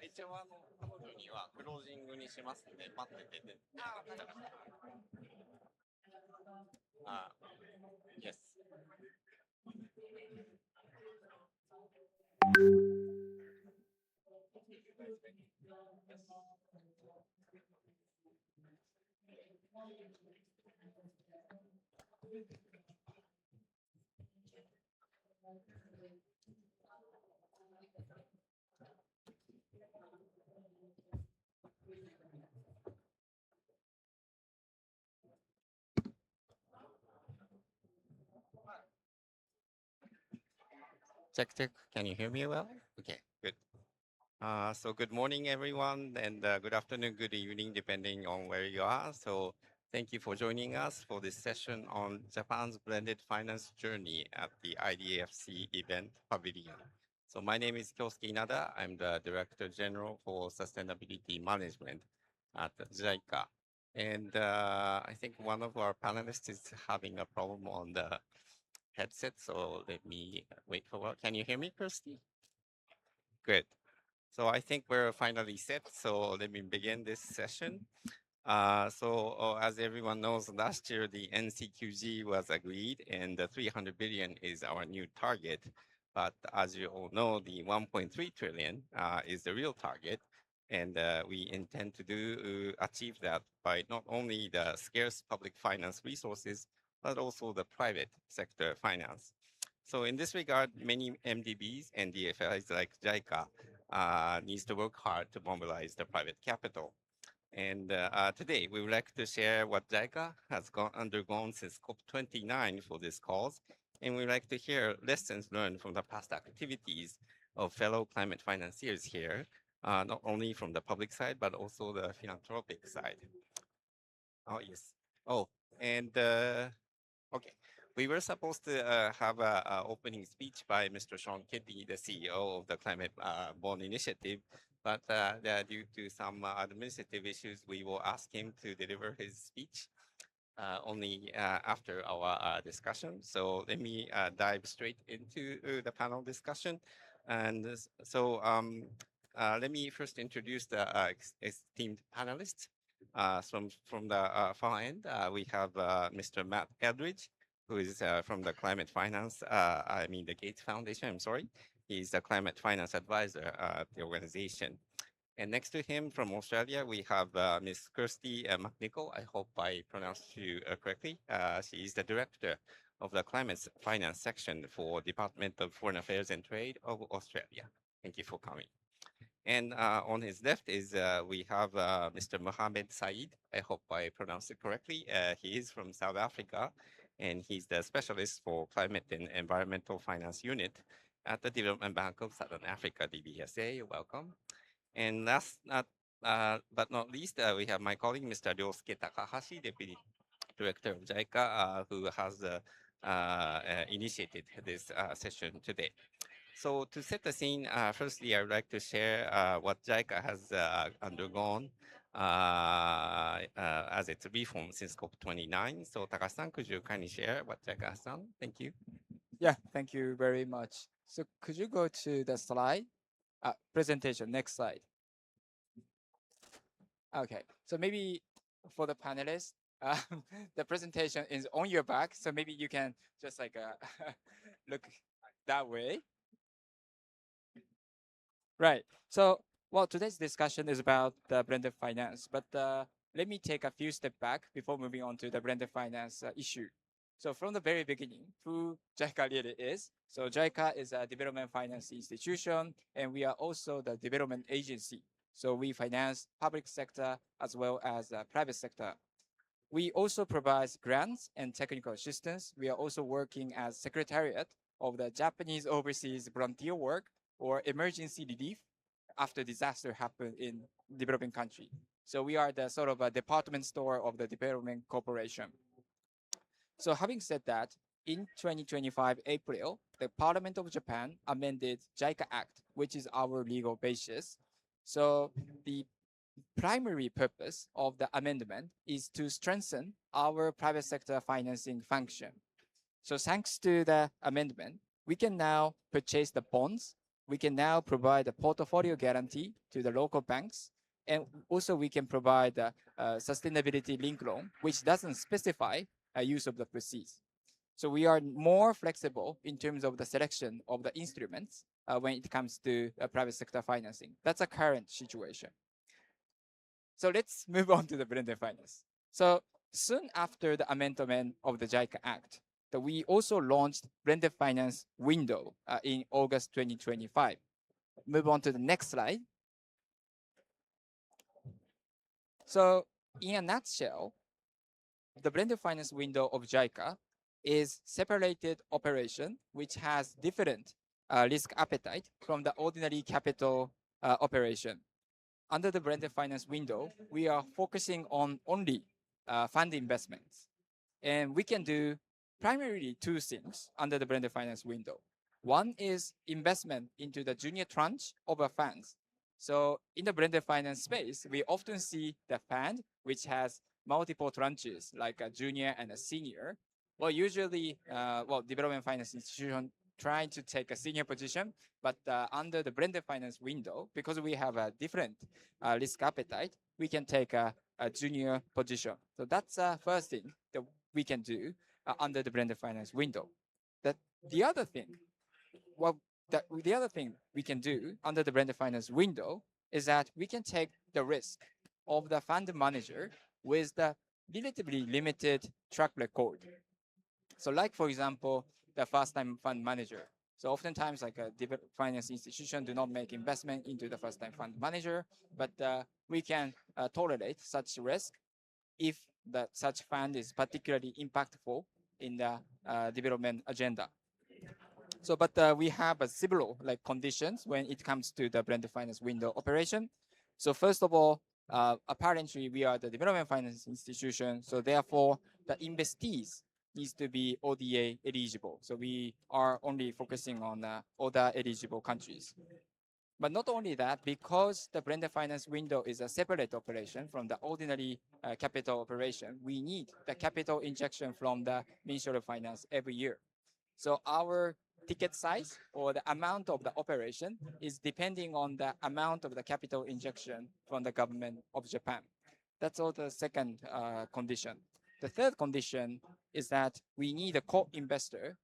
一応彼女にはクロージングにしますので、待っててね。yes. Check, check. Can you hear me well? Okay, good. So good morning, everyone, and good afternoon, good evening, depending on where you are. So thank you for joining us for this session on Japan's blended finance journey at the IDFC event pavilion. So my name is Kyosuke Inada. I'm the Director General for Sustainability Management at JICA. And I think one of our panelists is having a problem on the headset, so let me wait for a while. Can you hear me, Kirsty? Good. So I think we're finally set. So let me begin this session. As everyone knows, last year the NCQG was agreed and the 300 billion is our new target. But as you all know, the 1.3 trillion is the real target. And we intend to achieve that by not only the scarce public finance resources, but also the private sector finance. So in this regard, many MDBs and DFIs like JICA needs to work hard to mobilize the private capital. And today, we would like to share what JICA has undergone since COP29 for this cause. And we'd like to hear lessons learned from the past activities of fellow climate financiers here, not only from the public side, but also the philanthropic side. Oh, yes. Oh, and okay. We were supposed to have an opening speech by Mr. Sean Kitty, the CEO of the Climate Bond Initiative, but due to some administrative issues, we will ask him to deliver his speech only after our discussion. So let me dive straight into the panel discussion. And let me first introduce the esteemed panelists. From the far end, we have Mr. Matt Eldridge, who is from the Climate Finance, the Gates Foundation, I'm sorry. He's the Climate Finance Advisor at the organization. And next to him from Australia, we have Ms. Kirsty McNichol. I hope I pronounced you correctly. She is the Director of the Climate Finance Section for Department of Foreign Affairs and Trade of Australia. Thank you for coming. And on his left is we have Mr. Mohammed Said. I hope I pronounced it correctly. He is from South Africa, and he's the specialist for climate and environmental finance unit at the Development Bank of Southern Africa, DBSA. Welcome. And last but not least, we have my colleague, Mr. Ryosuke Takahashi, Deputy Director of JICA, who has initiated this session today. So to set the scene, firstly, I would like to share what JICA has undergone as its reform since COP29. So Takashi-san, could you kindly share what JICA has done? Thank you. Yeah, thank you very much. So could you go to the slide? Presentation, next slide. Okay, so maybe for the panelists, the presentation is on your back, so maybe you can just like look that way. Right. So, well, today's discussion is about the blended finance, but let me take a few steps back before moving on to the blended finance issue. So from the very beginning, who JICA really is. So JICA is a development finance institution, and we are also the development agency. So we finance public sector as well as private sector. We also provide grants and technical assistance. We are also working as secretariat of the Japanese overseas volunteer work or emergency relief after disaster happened in developing country. So we are the sort of a department store of the development corporation. So having said that, in 2025 April, the Parliament of Japan amended JICA Act, which is our legal basis. So the primary purpose of the amendment is to strengthen our private sector financing function. So thanks to the amendment, we can now purchase the bonds we can now provide a portfolio guarantee to the local banks. And also we can provide a sustainability link loan, which doesn't specify a use of the proceeds. So we are more flexible in terms of the selection of the instruments when it comes to private sector financing. That's a current situation. So let's move on to the blended finance. So soon after the amendment of the JICA Act, we also launched blended finance window in August 2025. Move on to the next slide. So in a nutshell, the blended finance window of JICA is separated operation which has different risk appetite from the ordinary capital operation. Under the blended finance window, we are focusing on only fund investments. And we can do primarily two things under the blended finance window. One is investment into the junior tranche of a fund. So in the blended finance space, we often see the fund which has multiple tranches, like a junior and a senior. Well, usually, development finance institution trying to take a senior position, but under the blended finance window, because we have a different risk appetite, we can take a junior position. So that's the first thing that we can do under the blended finance window. That the other thing, the other thing we can do under the blended finance window is that we can take the risk of the fund manager with the relatively limited track record. So like, for example, the first-time fund manager. So oftentimes, like a finance institution do not make investment into the first-time fund manager, but we can tolerate such risk if such fund is particularly impactful in the development agenda. So, but we have a several like conditions when it comes to the blended finance window operation. So first of all, apparently we are the development finance institution, so therefore the investees needs to be ODA eligible. So we are only focusing on ODA eligible countries. But not only that, because the blended finance window is a separate operation from the ordinary capital operation, we need the capital injection from the Ministry of Finance every year. So our ticket size or the amount of the operation is depending on the amount of the capital injection from the government of Japan. That's all the second condition. The third condition is that we need a co-investor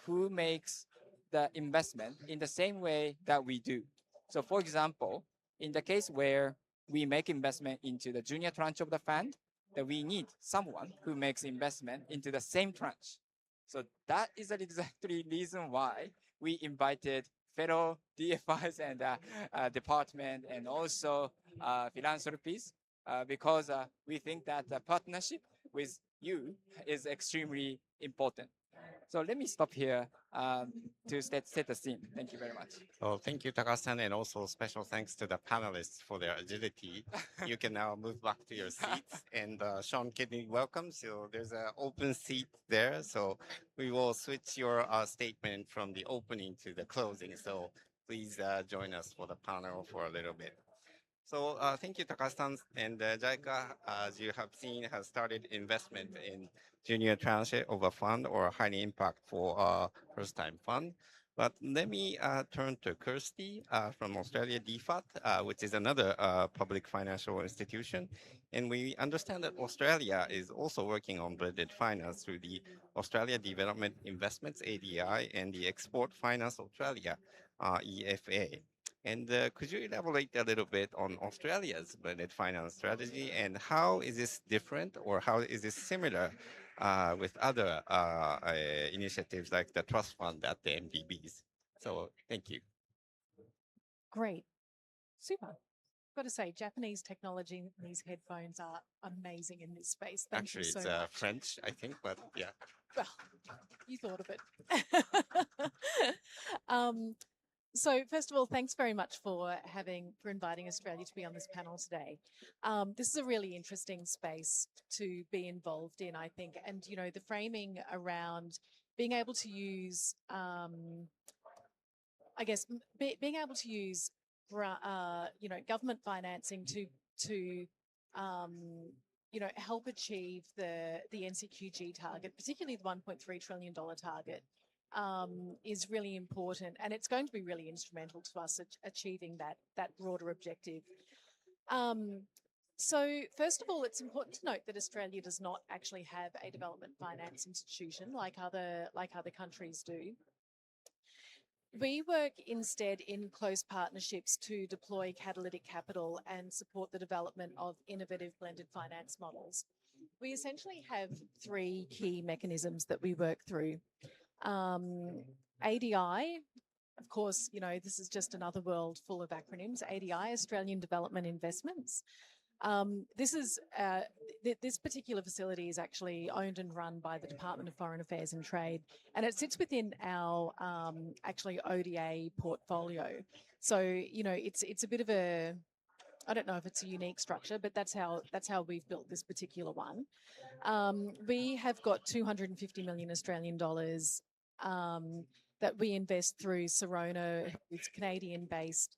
who makes the investment in the same way that we do. So for example, in the case where we make investment into the junior tranche of the fund, that we need someone who makes investment into the same tranche. So that is exactly reason why we invited fellow DFIs and department and also philanthropies because we think that the partnership with you is extremely important. So let me stop here to set the scene. Thank you very much. Well, thank you, Taka-san, and also special thanks to the panelists for their agility. You can now move back to your seats. And Sean, can you welcome? So there's an open seat there. So we will switch your statement from the opening to the closing. So please join us for the panel for a little bit. So thank you, Taka-san. And JICA, as you have seen, has started investment in junior tranche of a fund or highly impactful first-time fund. But let me turn to Kirsty from Australia DFAT, which is another public financial institution. And we understand that Australia is also working on blended finance through the Australia Development Investments, ADI, and the Export Finance Australia, EFA. And could you elaborate a little bit on Australia's blended finance strategy and how is this different or how is this similar with other initiatives like the trust fund at the MDBs? So thank you. Great. Super. Got to say, Japanese technology in these headphones are amazing in this space. Thank Actually, you so it's much. French, I think, but yeah. Well, you thought of it. So first of all, thanks very much for inviting Australia to be on this panel today. This is a really interesting space to be involved in, I think, and you know the framing around being able to use, I guess, being able to use, government financing to help achieve the NCQG target, particularly the $1.3 trillion target. is really important, and it's going to be really instrumental to us achieving that broader objective. So first of all, it's important to note that Australia does not actually have a development finance institution like other countries do. We work instead in close partnerships to deploy catalytic capital and support the development of innovative blended finance models. We essentially have three key mechanisms that we work through. ADI, of course, this is just another world full of acronyms. ADI, Australian Development Investments. This particular facility is actually owned and run by the Department of Foreign Affairs and Trade, and it sits within our actually ODA portfolio. So it's a bit of a, I don't know if it's a unique structure, but that's how we've built this particular one. We have got 250 million Australian dollars that we invest through Sirona. It's Canadian-based.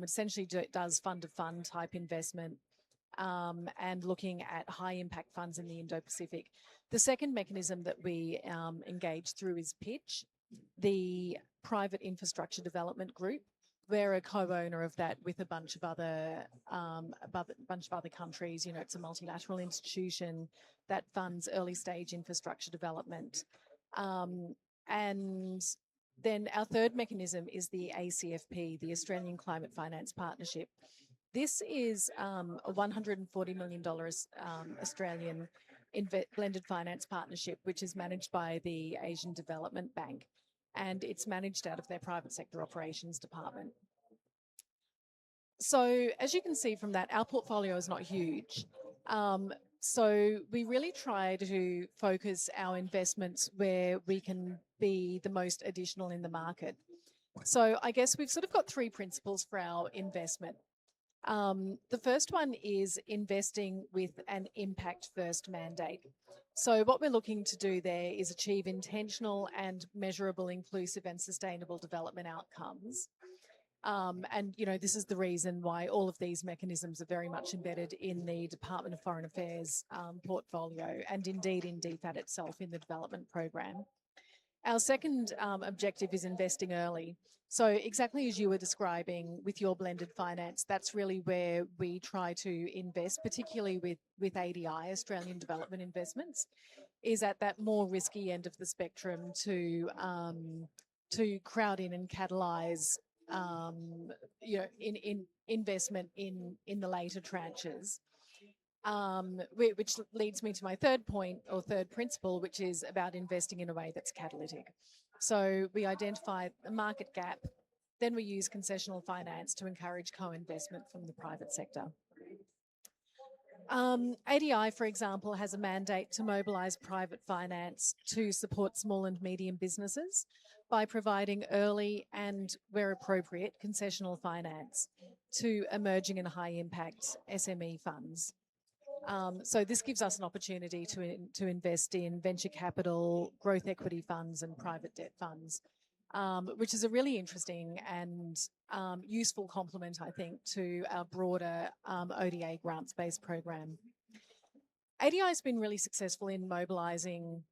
Essentially does fund-to-fund type investment. And looking at high impact funds in the Indo-Pacific. The second mechanism that we engage through is Pitch, the Private Infrastructure Development Group. We're a co-owner of that with a bunch of other countries. It's a multilateral institution that funds early stage infrastructure development. And then our third mechanism is the ACFP, the Australian Climate Finance Partnership. This is a $140 million Australian blended finance partnership, which is managed by the Asian Development Bank, and it's managed out of their private sector operations department. So as you can see from that, our portfolio is not huge. So we really try to focus our investments where we can be the most additional in the market. So I guess we've sort of got three principles for our investment. The first one is investing with an impact first mandate. So what we're looking to do there is achieve intentional and measurable, inclusive and sustainable development outcomes. And this is the reason why all of these mechanisms are very much embedded in the Department of Foreign Affairs portfolio, and indeed in DFAT itself in the development program. Our second objective is investing early. So exactly as you were describing with your blended finance, that's really where we try to invest, particularly with ADI, Australian Development Investments, is at that more risky end of the spectrum to crowd in and catalyse in investment in the later tranches. Which leads me to my third point or third principle, which is about investing in a way that's catalytic. So we identify a market gap, then we use concessional finance to encourage co-investment from the private sector. ADI, for example, has a mandate to mobilise private finance to support small and medium businesses by providing early and, where appropriate, concessional finance to emerging and high impact SME funds. So this gives us an opportunity to invest in venture capital, growth equity funds and private debt funds, which is a really interesting and useful complement, I think, to our broader ODA grants-based program. ADI has been really successful in mobilising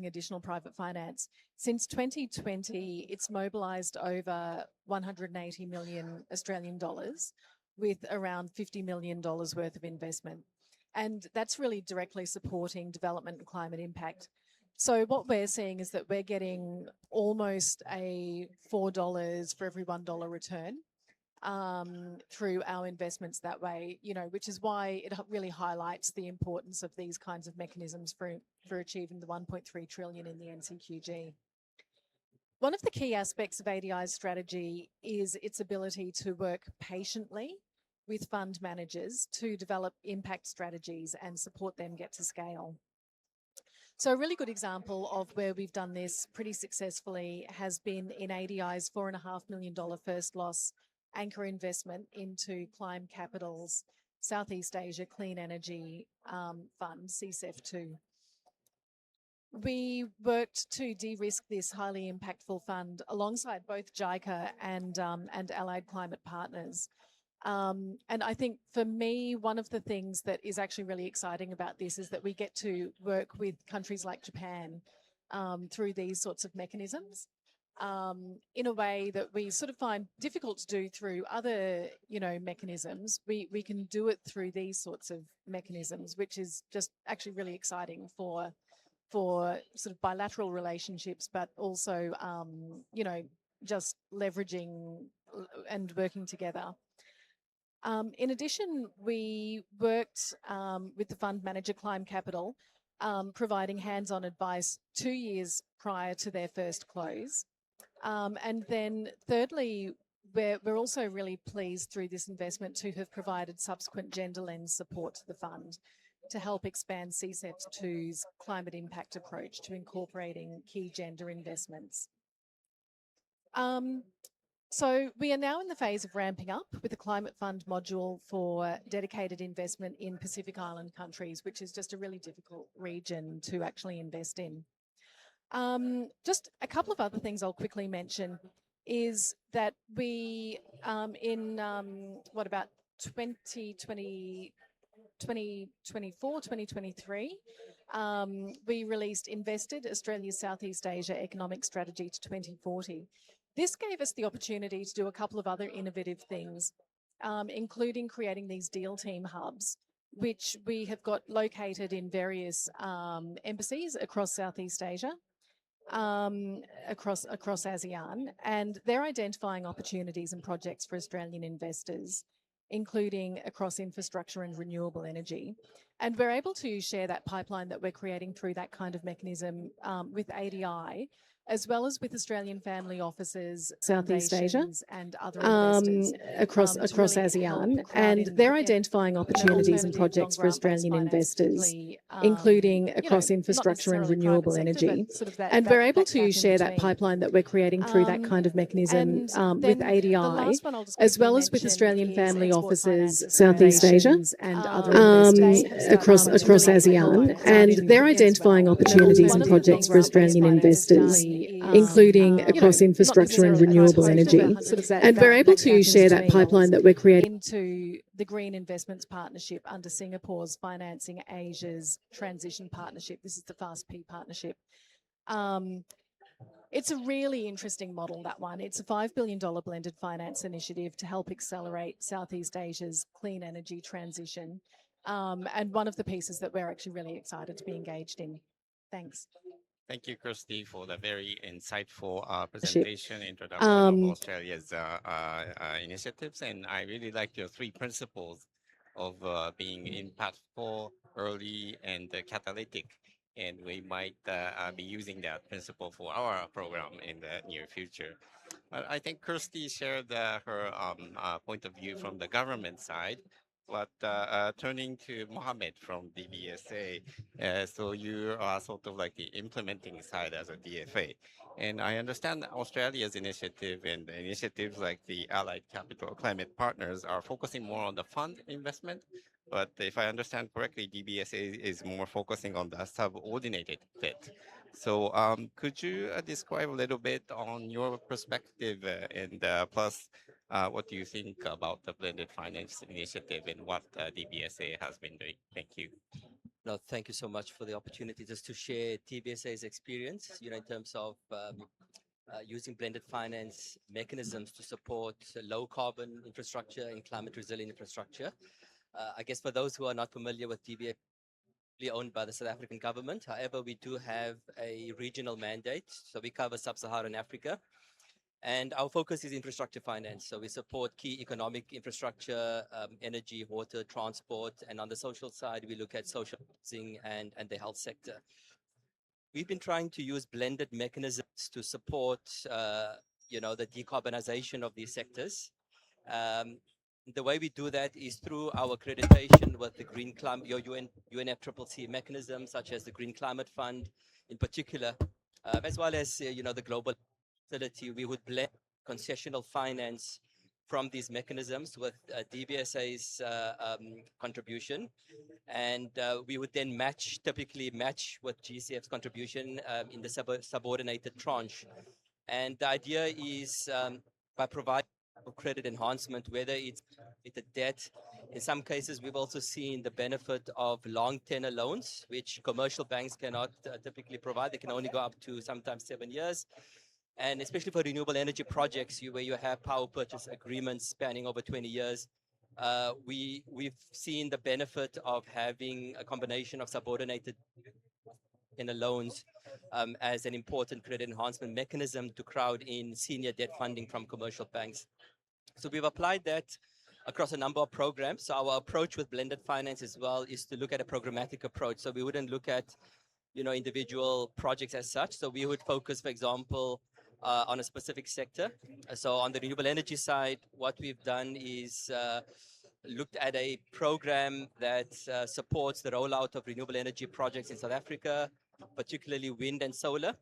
additional private finance. Since 2020, it's mobilised over 180 million Australian dollars, with around $50 million worth of investment. And that's really directly supporting development and climate impact. So what we're seeing is that we're getting almost a $4 for every $1 return through our investments that way, which is why it really highlights the importance of these kinds of mechanisms for achieving the 1.3 trillion in the NCQG. One of the key aspects of ADI's strategy is its ability to work patiently with fund managers to develop impact strategies and support them get to scale. So a really good example of where we've done this pretty successfully has been in ADI's $4.5 million first loss anchor investment into Climb Capital's Southeast Asia Clean Energy Fund, CCEF2. We worked to de-risk this highly impactful fund alongside both JICA and Allied Climate Partners. And I think for me, one of the things that is actually really exciting about this is that we get to work with countries like Japan, through these sorts of mechanisms in a way that we sort of find difficult to do through other, mechanisms. We can do it through these sorts of mechanisms, which is just actually really exciting for sort of bilateral relationships, but also, just leveraging and working together. In addition, we worked with the fund manager Climb Capital, providing hands-on advice 2 years prior to their first close. And then thirdly, we're also really pleased through this investment to have provided subsequent gender lens support to the fund to help expand CCEF2's climate impact approach to incorporating key gender investments. So we are now in the phase of ramping up with the Climate Fund module for dedicated investment in Pacific Island countries, which is just a really difficult region to actually invest in. Just a couple of other things I'll quickly mention is that we, in about 2020, 2024, 2023, we released Invested, Australia's Southeast Asia Economic Strategy to 2040. This gave us the opportunity to do a couple of other innovative things, including creating these deal team hubs, which we have got located in various embassies across Southeast Asia, across ASEAN, and they're identifying opportunities and projects for Australian investors, including across infrastructure and renewable energy. And we're able to share that pipeline that we're creating through that kind of mechanism with ADI, as well as with Australian family offices, Southeast Asia, and other investors across ASEAN, and they're identifying opportunities and projects for Australian investors, including across infrastructure and renewable energy. And we're able to share that pipeline that we're creating through that kind of mechanism with ADI, as well as with Australian family offices, Southeast Asia, and other investors across ASEAN, and they're identifying opportunities and projects for Australian investors, including across infrastructure and renewable energy. And we're able to share that pipeline that we're creating into the Green Investments Partnership under Singapore's Financing Asia's Transition Partnership. This is the FAST-P partnership. It's a really interesting model, that one. It's a $5 billion blended finance initiative to help accelerate Southeast Asia's clean energy transition. And one of the pieces that we're actually really excited to be engaged in. Thanks. Thank you, Kirsty, for the very insightful presentation, introduction of Australia's initiatives. And I really like your three principles of being impactful, early, and catalytic. And we might be using that principle for our program in the near future. I think Kirsty shared her point of view from the government side. But turning to Mohammed from DBSA, so you are sort of like the implementing side as a DFA. And I understand Australia's initiative and the initiatives like the Allied Capital Climate Partners are focusing more on the fund investment. But if I understand correctly, DBSA is more focusing on the subordinated fit. So could you describe a little bit on your perspective and plus what do you think about the blended finance initiative and what DBSA has been doing? Thank you. No, thank you so much for the opportunity just to share TBSA's experience, in terms of using blended finance mechanisms to support low carbon infrastructure and climate resilient infrastructure. I guess for those who are not familiar with DBSA, owned by the South African government. However, we do have a regional mandate, so we cover sub-Saharan Africa. And our focus is infrastructure finance. So we support key economic infrastructure, energy, water, transport. And on the social side, we look at social housing and the health sector. We've been trying to use blended mechanisms to support, the decarbonization of these sectors. The way we do that is through our accreditation with the Green Climate, your UNFCCC mechanisms, such as the Green Climate Fund in particular, as well as, the global facility. We would blend concessional finance from these mechanisms with DBSA's contribution. And we would then typically match with GCF's contribution in the subordinated tranche. And the idea is by providing credit enhancement, whether it's a debt, In some cases, we've also seen the benefit of long tenor loans, which commercial banks cannot typically provide. They can only go up to sometimes 7 years. And especially for renewable energy projects, where you have power purchase agreements spanning over 20 years, we've seen the benefit of having a combination of subordinated tenor loans as an important credit enhancement mechanism to crowd in senior debt funding from commercial banks. So we've applied that across a number of programs. So our approach with blended finance as well is to look at a programmatic approach. So we wouldn't look at individual projects as such. So we would focus, for example, on a specific sector. So on the renewable energy side, what we've done is looked at a program that supports the rollout of renewable energy projects in South Africa, particularly wind and solar,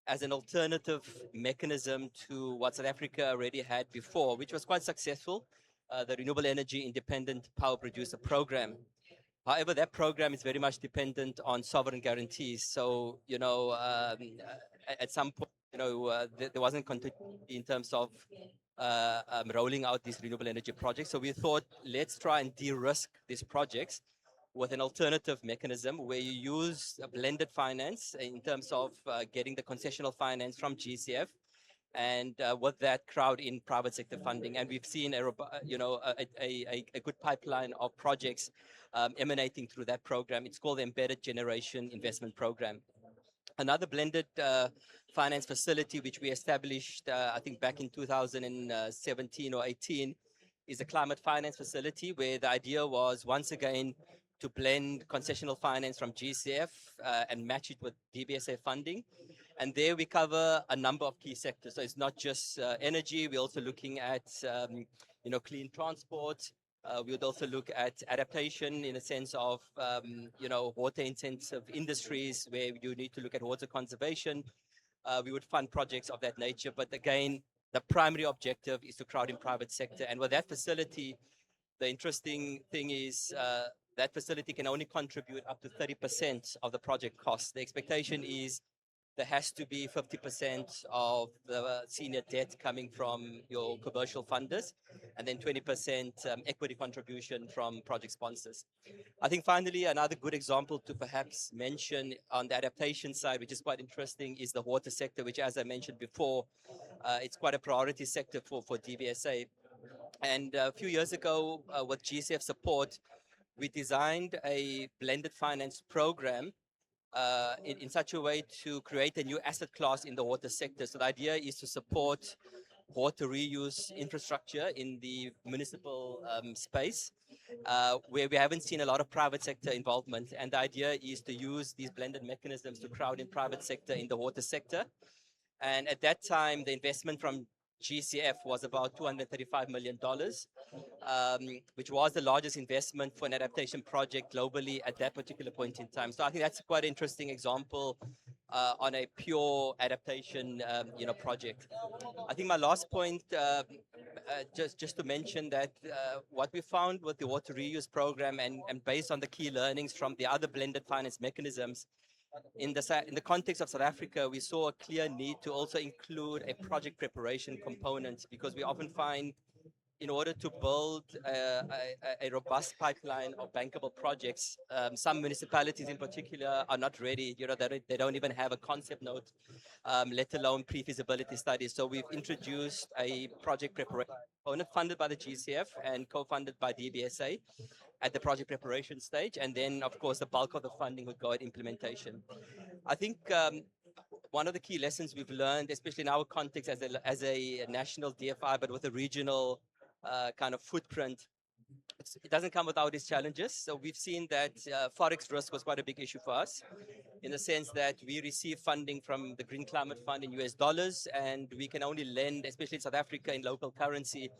as an alternative mechanism to what South Africa already had before, which was quite successful, the Renewable Energy Independent Power Producer Program. However, that program is very much dependent on sovereign guarantees. So, at some point, there wasn't continuity in terms of rolling out these renewable energy projects. So we thought, let's try and de-risk these projects with an alternative mechanism where you use a blended finance in terms of getting the concessional finance from GCF, and with that crowd in private sector funding. And we've seen a good pipeline of projects emanating through that program. It's called the Embedded Generation Investment Program. Another blended finance facility, which we established, I think back in 2017 or 18, is a climate finance facility, where the idea was, once again, to blend concessional finance from GCF and match it with DBSA funding. And there we cover a number of key sectors. So it's not just energy. We're also looking at, clean transport. We would also look at adaptation in a sense of, water intensive industries where you need to look at water conservation. We would fund projects of that nature. But again, the primary objective is to crowd in private sector. And with that facility, the interesting thing is that facility can only contribute up to 30% of the project cost. The expectation is there has to be 50% of the senior debt coming from your commercial funders, and then 20% equity contribution from project sponsors. I think finally, another good example to perhaps mention on the adaptation side, which is quite interesting, is the water sector, which, as I mentioned before, it's quite a priority sector for DBSA. And a few years ago, with GCF support, we designed a blended finance program in such a way to create a new asset class in the water sector. So the idea is to support water reuse infrastructure in the municipal space, where we haven't seen a lot of private sector involvement. And the idea is to use these blended mechanisms to crowd in private sector in the water sector. And at that time, the investment from GCF was about $235 million, which was the largest investment for an adaptation project globally at that particular point in time. So I think that's quite an interesting example on a pure adaptation, project. I think my last point, just to mention that what we found with the water reuse program, and based on the key learnings from the other blended finance mechanisms, in the context of South Africa, we saw a clear need to also include a project preparation component, because we often find, in order to build a robust pipeline of bankable projects, some municipalities in particular are not ready. They don't even have a concept note, let alone pre-feasibility studies. So we've introduced a project preparation component funded by the GCF and co-funded by DBSA at the project preparation stage. And then, of course, the bulk of the funding would go at implementation. I think one of the key lessons we've learned, especially in our context as a national DFI, but with a regional kind of footprint, it doesn't come without its challenges. So we've seen that Forex risk was quite a big issue for us, in the sense that we receive funding from the Green Climate Fund in US dollars, and we can only lend, especially in South Africa, in local currency.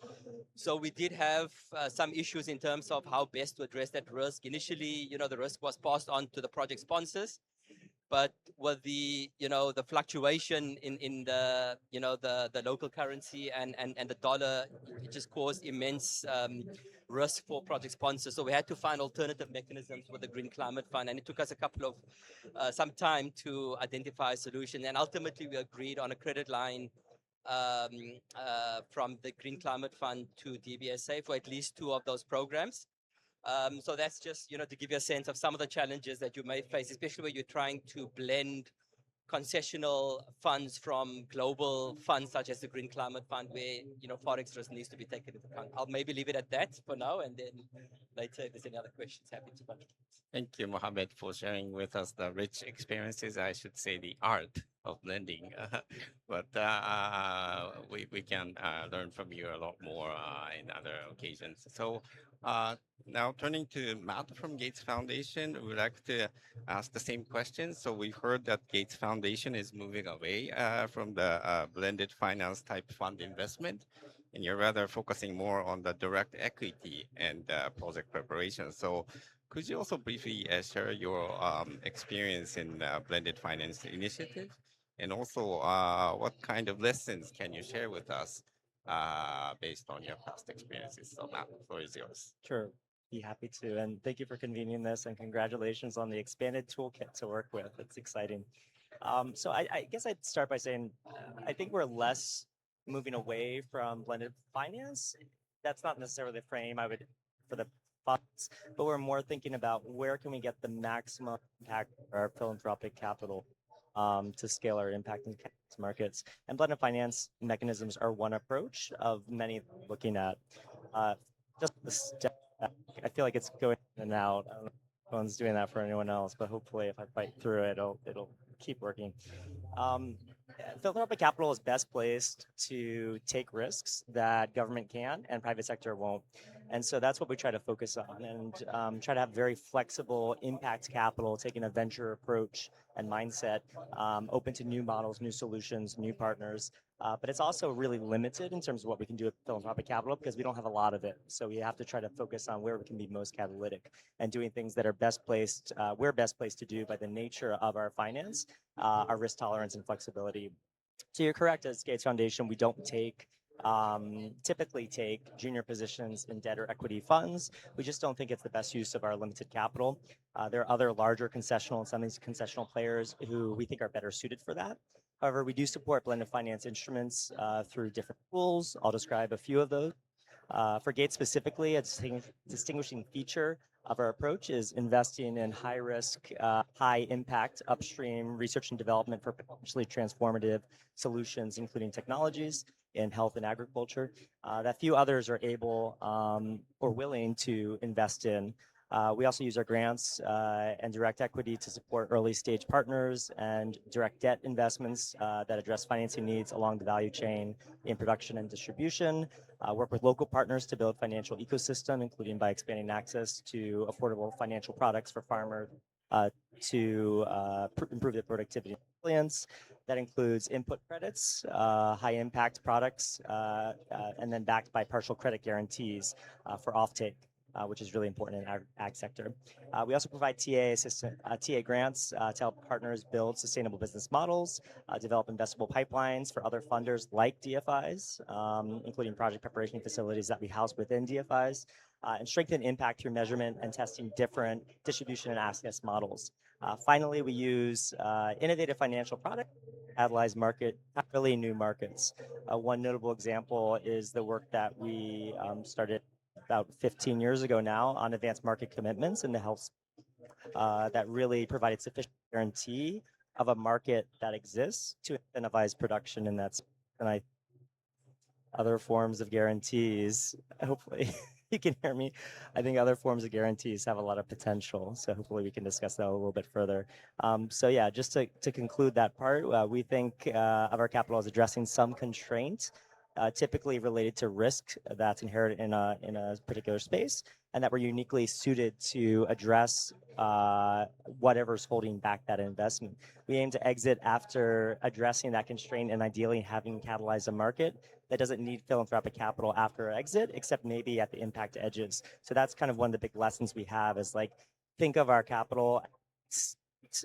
So we did have some issues in terms of how best to address that risk. Initially, the risk was passed on to the project sponsors, but with the fluctuation in the local currency and the dollar, it just caused immense risk for project sponsors. So we had to find alternative mechanisms with the Green Climate Fund, and it took us some time to identify a solution. And ultimately, we agreed on a credit line from the Green Climate Fund to DBSA for at least two of those programs. So that's just, to give you a sense of some of the challenges that you may face, especially when you're trying to blend concessional funds from global funds such as the Green Climate Fund, where forex risk needs to be taken into account. I'll maybe leave it at that for now, and then later, if there's any other questions, happy to contribute. Thank you, Mohammed, for sharing with us the rich experiences. I should say the art of lending, but we can learn from you a lot more in other occasions. So now turning to Matt from Gates Foundation, we would like to ask the same question. So we've heard that Gates Foundation is moving away from the blended finance type fund investment, and you're rather focusing more on the direct equity and project preparation. So could you also briefly share your experience in blended finance initiative? And also, what kind of lessons can you share with us based on your past experiences? So, Matt, the floor is yours. Sure, be happy to. And thank you for convening this and congratulations on the expanded toolkit to work with. It's exciting. So I guess I'd start by saying I think we're less moving away from blended finance. That's not necessarily the frame I would for the funds, but we're more thinking about where can we get the maximum impact for our philanthropic capital to scale our impact in capital markets. And blended finance mechanisms are one approach of many looking at. Just the step back, I feel like it's going in and out. I don't know if phone's doing that for anyone else, but hopefully if I fight through it, it'll keep working. Um, Philanthropic capital is best placed to take risks that government can and private sector won't. And so that's what we try to focus on and try to have very flexible impact capital, taking a venture approach and mindset, open to new models, new solutions, new partners. But it's also really limited in terms of what we can do with philanthropic capital because we don't have a lot of it. So we have to try to focus on where we can be most catalytic and doing things that are best placed, we're best placed to do by the nature of our finance, our risk tolerance and flexibility. So you're correct, as Gates Foundation, we don't typically take junior positions in debt or equity funds. We just don't think it's the best use of our limited capital. There are other larger concessional and some of these concessional players who we think are better suited for that. However, we do support blended finance instruments through different tools. I'll describe a few of those. For Gates specifically, a distinguishing feature of our approach is investing in high risk, high impact upstream research and development for potentially transformative solutions, including technologies in health and agriculture that few others are able or willing to invest in. We also use our grants and direct equity to support early stage partners and direct debt investments that address financing needs along the value chain in production and distribution. Work with local partners to build financial ecosystem, including by expanding access to affordable financial products for farmers to improve their productivity and resilience. That includes input credits, high impact products, and then backed by partial credit guarantees for offtake. Which is really important in our ag sector. We also provide TA grants to help partners build sustainable business models, develop investable pipelines for other funders like DFIs, including project preparation facilities that we house within DFIs, and strengthen impact through measurement and testing different distribution and access models. Finally, we use innovative financial products to catalyze really new markets. One notable example is the work that we started about 15 years ago now on advanced market commitments in the health that really provided sufficient guarantee of a market that exists to incentivize production in that space. And other forms of guarantees, hopefully you can hear me. I think other forms of guarantees have a lot of potential. So hopefully we can discuss that a little bit further. So yeah, just to conclude that part, we think of our capital as addressing some constraint typically related to risk that's inherent in a particular space, and that we're uniquely suited to address whatever's holding back that investment. We aim to exit after addressing that constraint and ideally having catalyzed a market that doesn't need philanthropic capital after exit, except maybe at the impact edges. So that's kind of one of the big lessons we have is like, think of our capital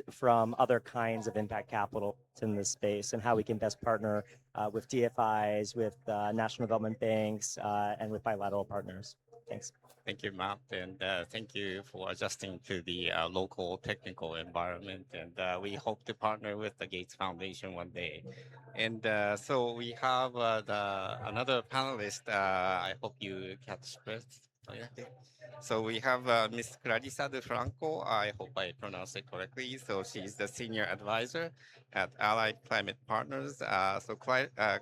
from other kinds of impact capital in this space and how we can best partner with DFIs, with national development banks, and with bilateral partners. Thanks. Thank you, Matt, and thank you for adjusting to the local technical environment. And we hope to partner with the Gates Foundation one day. And so we have another panelist. I hope you catch breath Okay. So we have Ms. Clarissa De Franco. I hope I pronounced it correctly. So she's the senior advisor at Allied Climate Partners.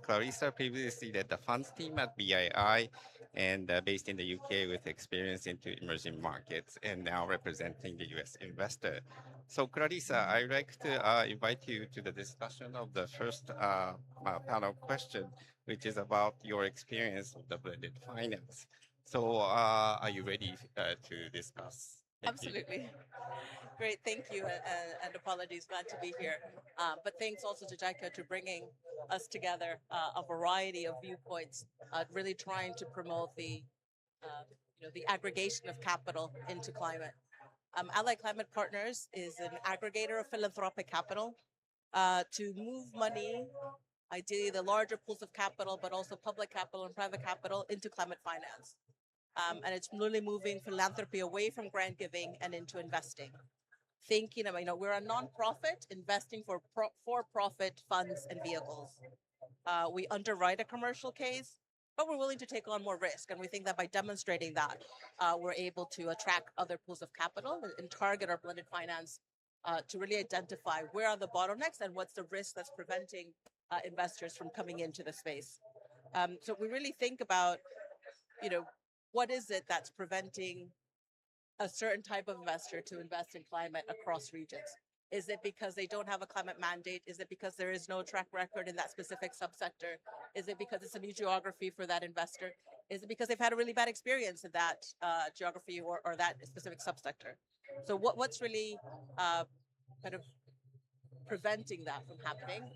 Clarissa previously led the funds team at BII and based in the UK with experience into emerging markets and now representing the US investor. So Clarissa, I'd like to invite you to the discussion of the first panel question, which is about your experience of the blended finance. So, are you ready to discuss? Thank you. Absolutely. Great. Thank you. And apologies. Glad to be here. But thanks also to JICA to bringing us together a variety of viewpoints, really trying to promote the aggregation of capital into climate. Allied Climate Partners is an aggregator of philanthropic capital to move money, ideally the larger pools of capital, but also public capital and private capital into climate finance. And it's really moving philanthropy away from grant giving and into investing. Thinking about, we're a nonprofit investing for profit funds and vehicles. We underwrite a commercial case, but we're willing to take on more risk. And we think that by demonstrating that, we're able to attract other pools of capital and target our blended finance to really identify where are the bottlenecks and what's the risk that's preventing investors from coming into the space. So we really think about, what is it that's preventing a certain type of investor to invest in climate across regions? Is it because they don't have a climate mandate? Is it because there is no track record in that specific subsector? Is it because it's a new geography for that investor? Is it because they've had a really bad experience in that geography or that specific subsector? So what's really kind of preventing that from happening?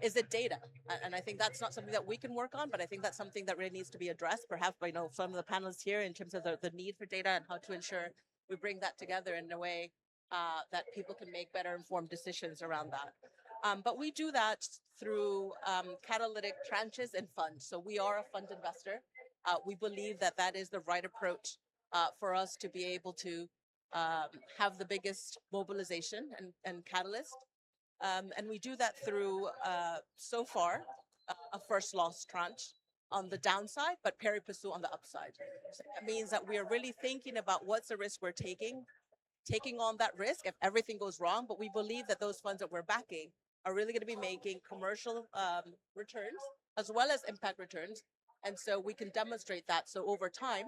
Is it data? And I think that's not something that we can work on, but I think that's something that really needs to be addressed, perhaps by some of the panelists here in terms of the need for data and how to ensure we bring that together in a way that people can make better informed decisions around that. But we do that through catalytic tranches and funds. So we are a fund investor. We believe that that is the right approach for us to be able to have the biggest mobilization and catalyst. And we do that through, so far, a first loss tranche on the downside, but pari passu on the upside. So that means that we are really thinking about what's the risk we're taking on that risk if everything goes wrong. But we believe that those funds that we're backing are really going to be making commercial returns as well as impact returns. And so we can demonstrate that. So over time,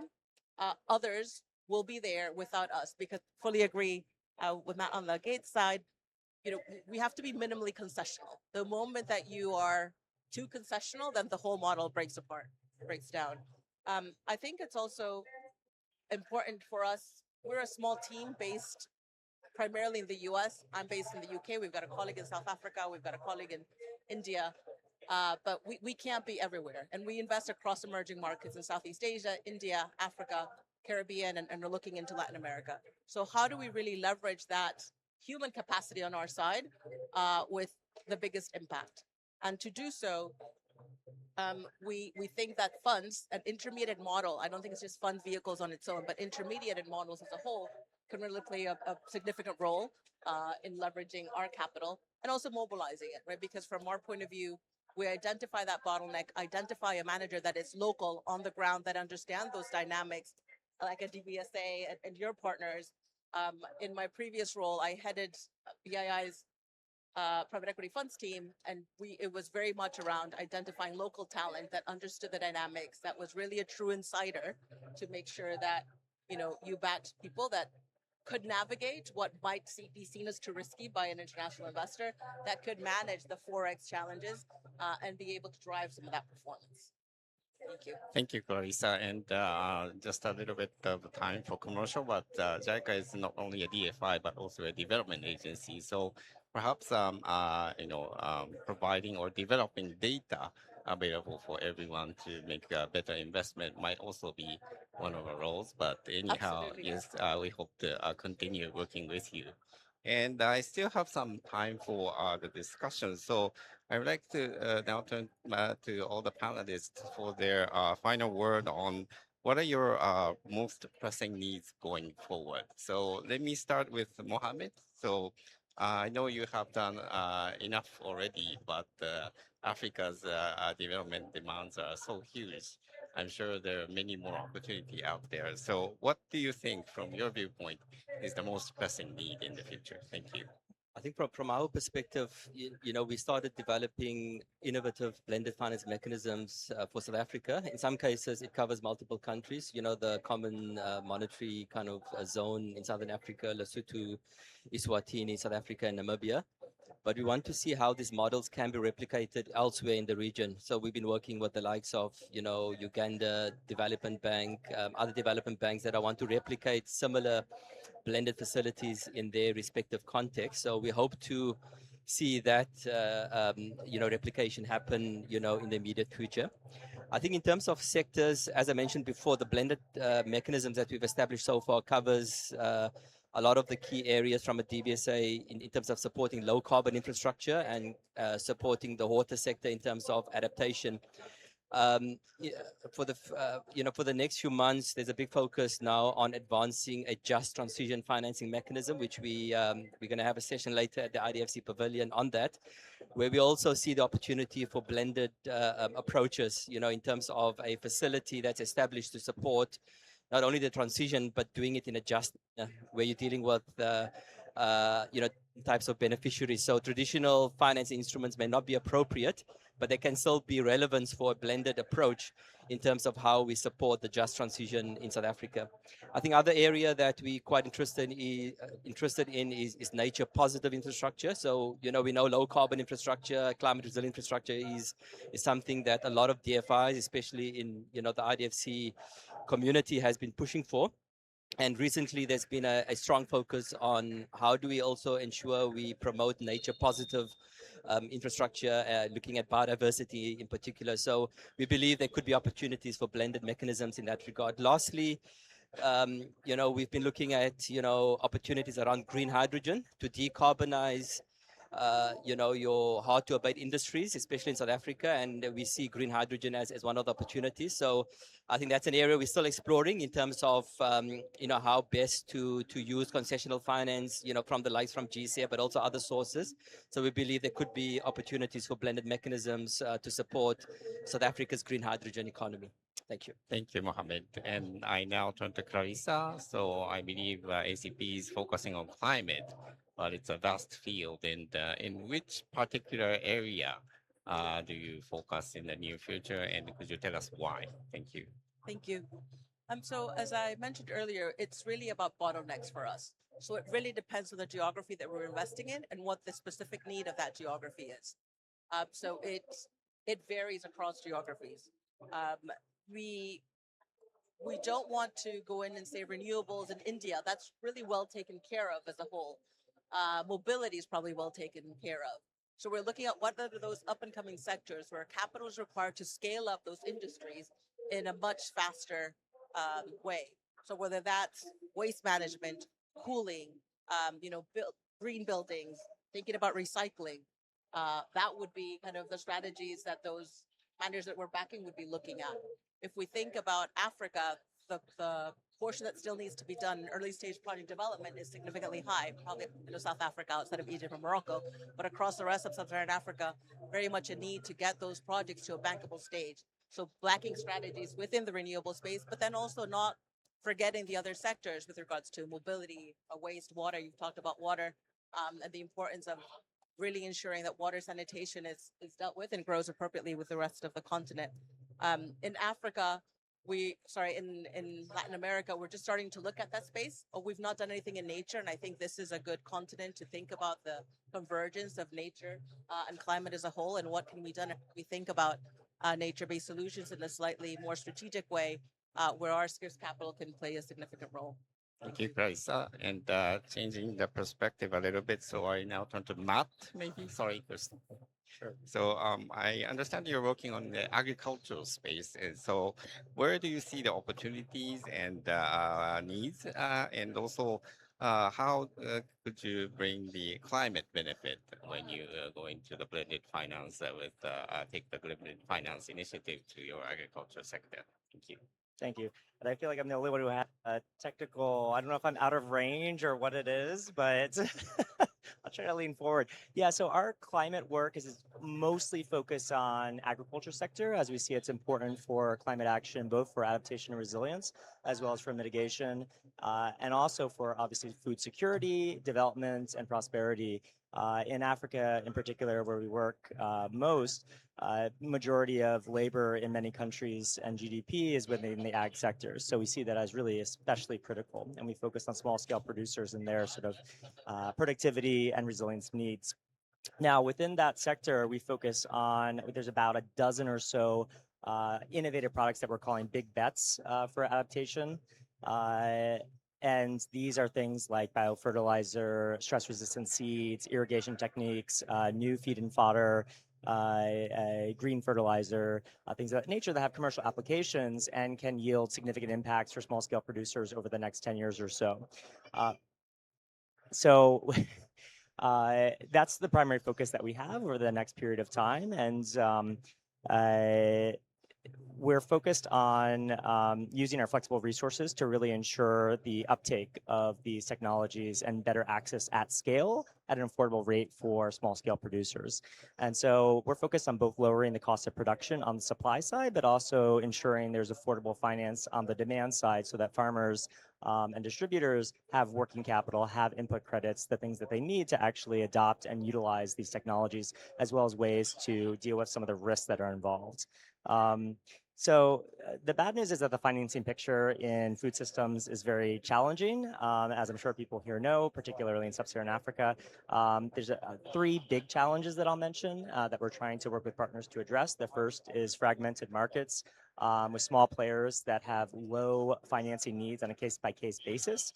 others will be there without us, because fully agree with Matt on the Gates side. We have to be minimally concessional. The moment that you are too concessional, then the whole model breaks down. I think it's also important for us. We're a small team based primarily in the US. I'm based in the UK. We've got a colleague in South Africa. We've got a colleague in India. But we can't be everywhere. And we invest across emerging markets in Southeast Asia, India, Africa, Caribbean, and we're looking into Latin America. So how do we really leverage that human capacity on our side with the biggest impact? And to do so, we think that funds, an intermediate model, I don't think it's just fund vehicles on its own, but intermediate models as a whole can really play a significant role in leveraging our capital and also mobilizing it, right? Because from our point of view, we identify that bottleneck, identify a manager that is local on the ground, that understands those dynamics, like a DBSA and your partners. In my previous role, I headed BII's private equity funds team, and it was very much around identifying local talent that understood the dynamics, that was really a true insider to make sure that you backed people that could navigate what might be seen as too risky by an international investor, that could manage the Forex challenges and be able to drive some of that performance. Thank you. Thank you, Clarissa. And just a little bit of time for commercial, but JICA is not only a DFI, but also a development agency. So perhaps, providing or developing data available for everyone to make a better investment might also be one of our roles. But anyhow, Absolutely. yes, we hope to continue working with you. And I still have some time for the discussion. So I would like to now turn to all the panelists for their final word on what are your most pressing needs going forward. So let me start with Mohammed. So I know you have done enough already, but Africa's development demands are so huge. I'm sure there are many more opportunity out there. So what do you think from your viewpoint is the most pressing need in the future? Thank you. I think from our perspective, we started developing innovative blended finance mechanisms for South Africa. In some cases, it covers multiple countries. The common monetary kind of zone in Southern Africa, Lesotho, Eswatini, South Africa, and Namibia. But we want to see how these models can be replicated elsewhere in the region. So we've been working with the likes of, Uganda Development Bank, other development banks that I want to replicate similar blended facilities in their respective contexts. So we hope to see that, replication happen, in the immediate future. I think in terms of sectors, as I mentioned before, the blended mechanisms that we've established so far covers a lot of the key areas from a DBSA in terms of supporting low carbon infrastructure and supporting the water sector in terms of adaptation. Yeah, for the next few months, there's a big focus now on advancing a just transition financing mechanism, which we're going to have a session later at the IDFC Pavilion on that, where we also see the opportunity for blended approaches, in terms of a facility that's established to support not only the transition, but doing it in a just where you're dealing with, types of beneficiaries. So traditional finance instruments may not be appropriate, but they can still be relevant for a blended approach in terms of how we support the just transition in South Africa. I think other area that we're quite interested in is nature positive infrastructure. So, we know low carbon infrastructure, climate resilient infrastructure is something that a lot of DFIs, especially in, the IDFC community, has been pushing for. And recently, there's been a strong focus on how do we also ensure we promote nature positive infrastructure, looking at biodiversity in particular. So we believe there could be opportunities for blended mechanisms in that regard. Lastly, we've been looking at, opportunities around green hydrogen to decarbonize, your hard to abate industries, especially in South Africa. And we see green hydrogen as one of the opportunities. So I think that's an area we're still exploring in terms of, how best to use concessional finance, from the likes from GCA, but also other sources. So we believe there could be opportunities for blended mechanisms to support South Africa's green hydrogen economy. Thank you. Thank you, Mohammed. And I now turn to Clarissa. So I believe ACP is focusing on climate, but it's a vast field. And in which particular area do you focus in the near future? And could you tell us why? Thank you. Thank you. So as I mentioned earlier, it's really about bottlenecks for us. So it really depends on the geography that we're investing in and what the specific need of that geography is. So it varies across geographies. We don't want to go in and say renewables in India. That's really well taken care of as a whole. Mobility is probably well taken care of. So we're looking at what are those up and coming sectors where capital is required to scale up those industries in a much faster way. So whether that's waste management, cooling, green buildings, thinking about recycling, that would be kind of the strategies that those managers that we're backing would be looking at. If we think about Africa, the portion that still needs to be done in early stage project development is significantly high, probably South Africa outside of Egypt and Morocco, but across the rest of Sub-Saharan Africa, very much a need to get those projects to a bankable stage. So backing strategies within the renewable space, but then also not forgetting the other sectors with regards to mobility, waste, water. You've talked about water and the importance of really ensuring that water sanitation is dealt with and grows appropriately with the rest of the continent. In Africa, in Latin America, we're just starting to look at that space. We've not done anything in nature, and I think this is a good continent to think about the convergence of nature and climate as a whole, and what can be done if we think about nature-based solutions in a slightly more strategic way, where our scarce capital can play a significant role. Thank you, Clarissa. And changing the perspective a little bit, so I now turn to Matt, maybe. Sorry, Chris. Sure. So I understand you're working on the agricultural space. And so where do you see the opportunities and needs? And also, how could you bring the climate benefit when you go into the blended finance take the blended finance initiative to your agriculture sector? Thank you. Thank you. And I feel like I'm the only one who has a technical, I don't know if I'm out of range or what it is, but I'll try to lean forward. Yeah, so our climate work is mostly focused on agriculture sector, as we see it's important for climate action, both for adaptation and resilience, as well as for mitigation, and also for obviously food security, development, and prosperity. In Africa, in particular, where we work most, majority of labor in many countries and GDP is within the ag sectors. So we see that as really especially critical, and we focus on small scale producers and their sort of productivity and resilience needs. Now, within that sector, we focus on, there's about a dozen or so innovative products that we're calling big bets for adaptation. And these are things like biofertilizer, stress resistant seeds, irrigation techniques, new feed and fodder, green fertilizer, things of that nature that have commercial applications and can yield significant impacts for small scale producers over the next 10 years or so. So that's the primary focus that we have over the next period of time. And uh, we're focused on using our flexible resources to really ensure the uptake of these technologies and better access at scale at an affordable rate for small scale producers. And so we're focused on both lowering the cost of production on the supply side, but also ensuring there's affordable finance on the demand side so that farmers and distributors have working capital, have input credits, the things that they need to actually adopt and utilize these technologies, as well as ways to deal with some of the risks that are involved. So the bad news is that the financing picture in food systems is very challenging, as I'm sure people here know, particularly in sub-Saharan Africa. There's three big challenges that I'll mention that we're trying to work with partners to address. The first is fragmented markets with small players that have low financing needs on a case-by-case basis.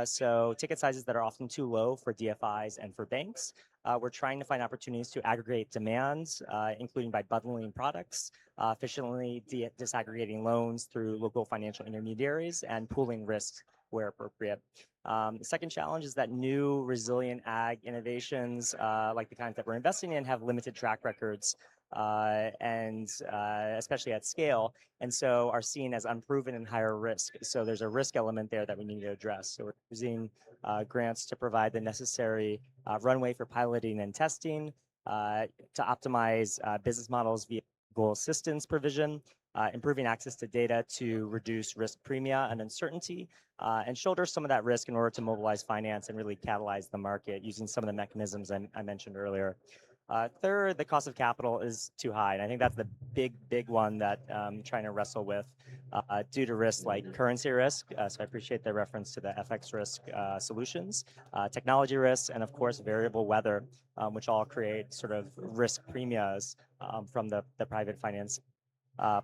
So ticket sizes that are often too low for DFIs and for banks. We're trying to find opportunities to aggregate demands, including by bundling products, efficiently disaggregating loans through local financial intermediaries, and pooling risks where appropriate. The second challenge is that new resilient ag innovations, like the kinds that we're investing in, have limited track records, and especially at scale, and so are seen as unproven and higher risk. So there's a risk element there that we need to address. So we're using grants to provide the necessary runway for piloting and testing, to optimize business models via goal assistance provision, improving access to data to reduce risk premia and uncertainty, and shoulder some of that risk in order to mobilize finance and really catalyze the market using some of the mechanisms I mentioned earlier. Third, the cost of capital is too high, and I think that's the big one that I'm trying to wrestle with due to risks like currency risk. So I appreciate the reference to the FX risk solutions, technology risks, and of course variable weather, which all create sort of risk premias from the private finance.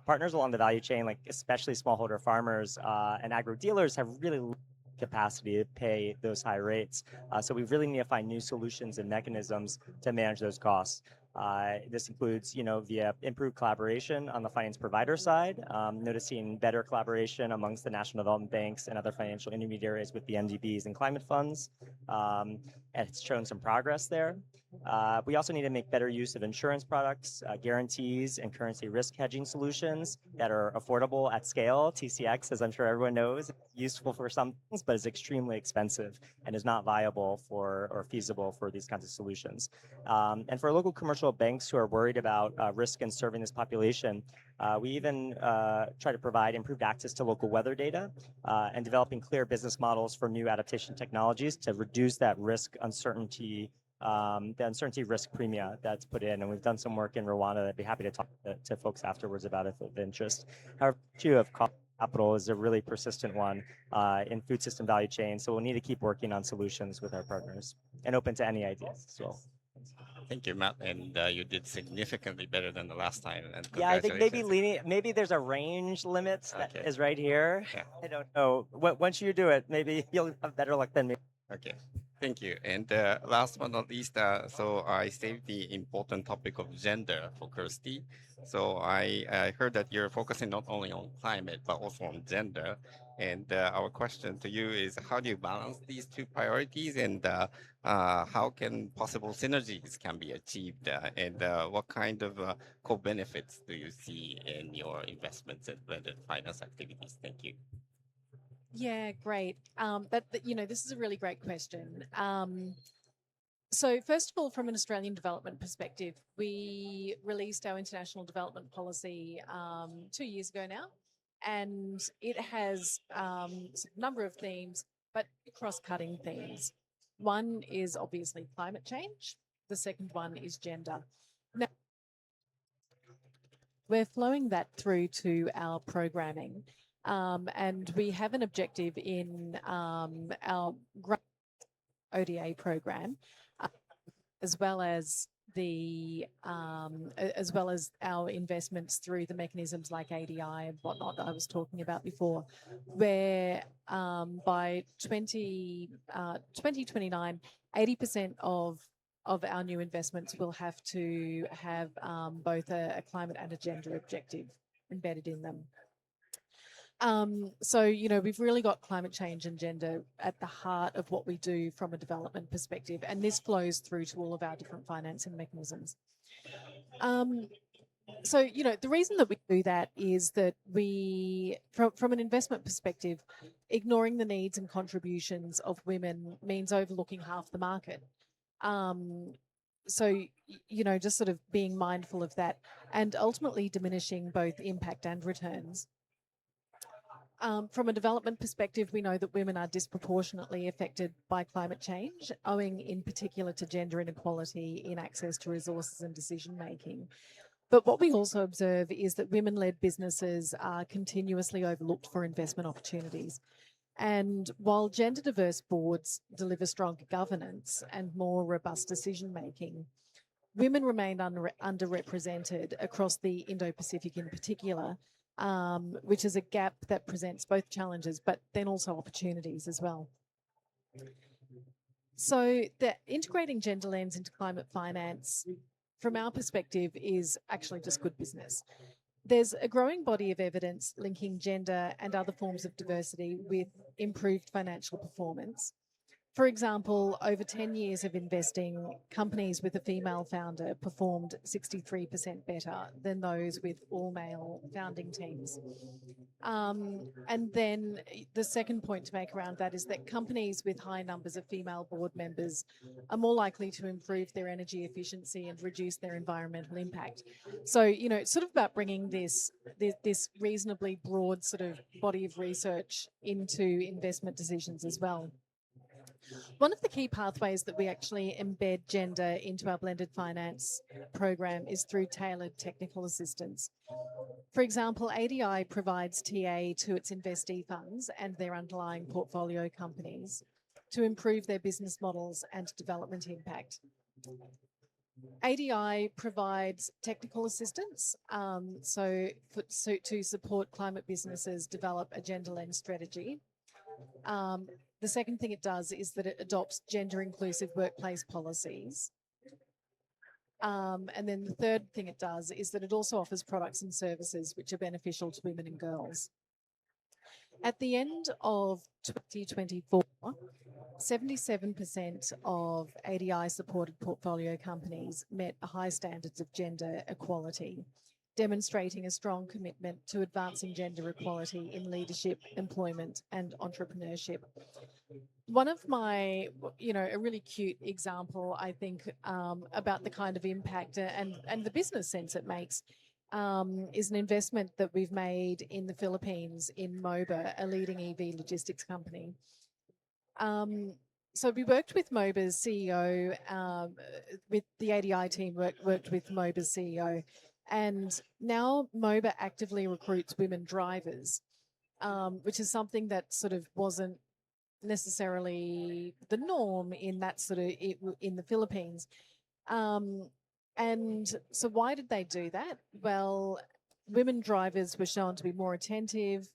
Partners along the value chain, like especially smallholder farmers and agro dealers, have really capacity to pay those high rates. So we really need to find new solutions and mechanisms to manage those costs. This includes, via improved collaboration on the finance provider side, noticing better collaboration amongst the national development banks and other financial intermediaries with the MDBs and climate funds. And it's shown some progress there. We also need to make better use of insurance products, guarantees, and currency risk hedging solutions that are affordable at scale. TCX, as I'm sure everyone knows, is useful for some things, but is extremely expensive and is not viable for or feasible for these kinds of solutions. And for local commercial banks who are worried about risk in serving this population, we even try to provide improved access to local weather data and developing clear business models for new adaptation technologies to reduce that risk uncertainty, the uncertainty risk premia that's put in. And we've done some work in Rwanda. I'd be happy to talk to folks afterwards about it if of interest. However, issue of cost capital is a really persistent one in food system value chain. So we'll need to keep working on solutions with our partners and open to any ideas as well. Thank you, Matt, and you did significantly better than the last time. And Yeah, I think congratulations. maybe there's a range limit that Okay. is right here. Yeah. I don't know. Once you do it, maybe you'll have better luck than me. Okay, thank you. And last but not least, so I saved the important topic of gender for Kirsty. So I heard that you're focusing not only on climate, but also on gender. And our question to you is, how do you balance these two priorities, and how can possible synergies can be achieved? And what kind of co-benefits do you see in your investments and blended finance activities? Thank you. Yeah, great. This is a really great question. So, first of all, from an Australian development perspective, we released our international development policy 2 years ago now, and it has a number of themes, but cross-cutting themes. One is obviously climate change. The second one is gender. Now, we're flowing that through to our programming, and we have an objective in our ODA program, uh, as well as as well as our investments through the mechanisms like ADI and whatnot that I was talking about before, where by 2029, 80% of our new investments will have to have both a climate and a gender objective embedded in them. So, we've really got climate change and gender at the heart of what we do from a development perspective, and this flows through to all of our different financing mechanisms. So, the reason that we do that is that from an investment perspective, ignoring the needs and contributions of women means overlooking half the market. So, just sort of being mindful of that and ultimately diminishing both impact and returns. From a development perspective, we know that women are disproportionately affected by climate change, owing in particular to gender inequality in access to resources and decision making. But what we also observe is that women-led businesses are continuously overlooked for investment opportunities. And while gender diverse boards deliver stronger governance and more robust decision making, women remain underrepresented across the Indo-Pacific in particular, which is a gap that presents both challenges but then also opportunities as well. So the integrating gender lens into climate finance, from our perspective, is actually just good business. There's a growing body of evidence linking gender and other forms of diversity with improved financial performance. For example, over 10 years of investing, companies with a female founder performed 63% better than those with all-male founding teams. And then the second point to make around that is that companies with high numbers of female board members are more likely to improve their energy efficiency and reduce their environmental impact. So, it's sort of about bringing this reasonably broad sort of body of research into investment decisions as well. One of the key pathways that we actually embed gender into our blended finance program is through tailored technical assistance. For example, ADI provides TA to its investee funds and their underlying portfolio companies to improve their business models and development impact. ADI provides technical assistance to support climate businesses develop a gender lens strategy. The second thing it does is that it adopts gender inclusive workplace policies. And then the third thing it does is that it also offers products and services which are beneficial to women and girls. At the end of 2024, 77% of ADI supported portfolio companies met high standards of gender equality, demonstrating a strong commitment to advancing gender equality in leadership, employment, and entrepreneurship. One of my, a really cute example, I think, about the kind of impact and the business sense it makes is an investment that we've made in the Philippines in MOBA, a leading EV logistics company. So we worked with MOBA's CEO, with the ADI team worked with MOBA's CEO, and now MOBA actively recruits women drivers, which is something that sort of wasn't necessarily the norm in that sort of in the Philippines. And so why did they do that? Well, women drivers were shown to be more attentive,